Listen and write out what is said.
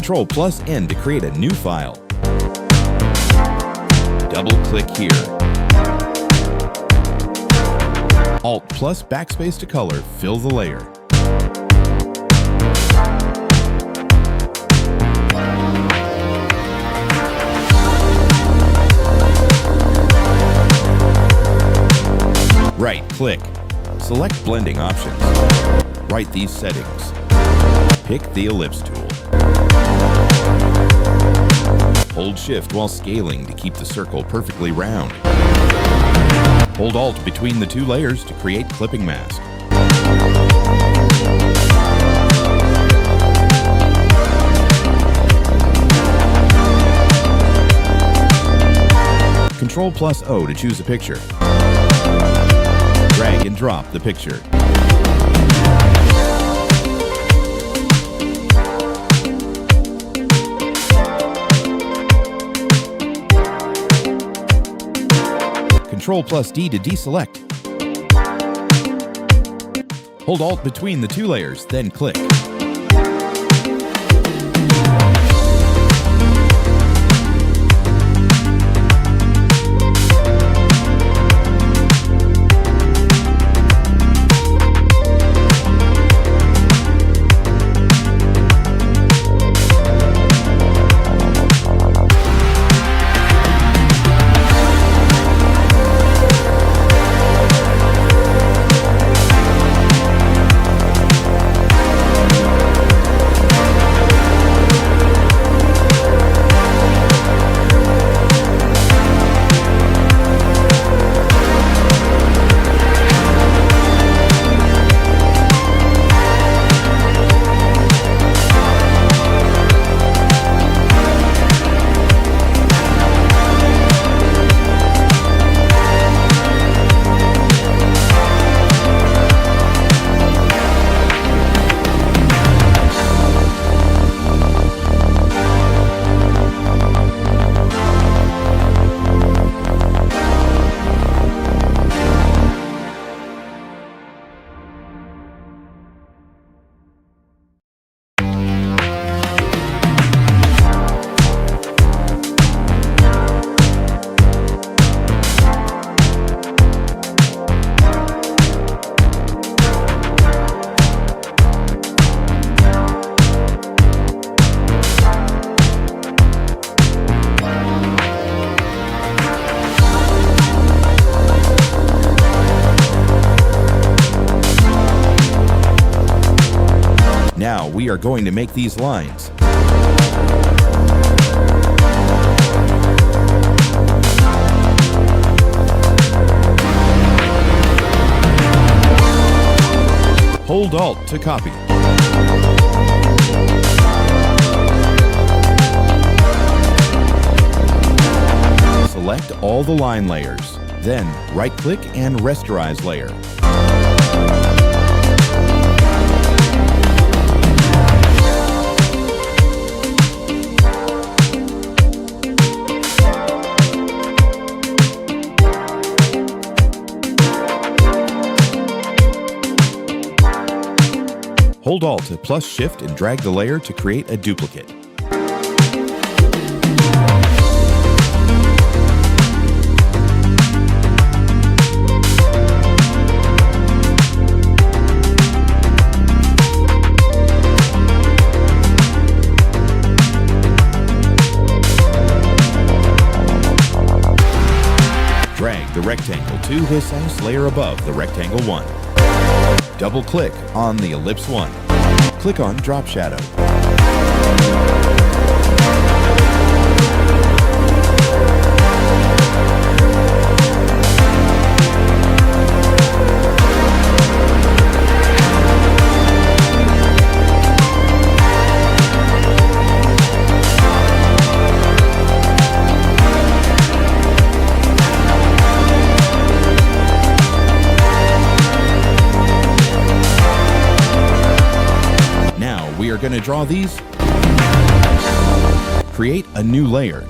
Ctrl+N to create a new file. Double-click here. Alt+Backspace to color, fill the layer. Right-click. Select blending options. Write these settings. Pick the ellipse tool. Hold Shift while scaling to keep the circle perfectly round. Hold Alt between the two layers to create clipping mask. Ctrl+O to choose a picture. Drag and drop the picture. Ctrl+D to deselect. Hold Alt between the two layers, then click. Now we are going to make these lines. Hold Alt to copy. Select all the line layers, then right-click and rasterize layer. Hold Alt to +Shift and drag the layer to create a duplicate. Drag the rectangle 2 the size layer above the rectangle 1. Double-click on the ellipse 1. Click on Drop Shadow. We are going to draw these. Create a new layer.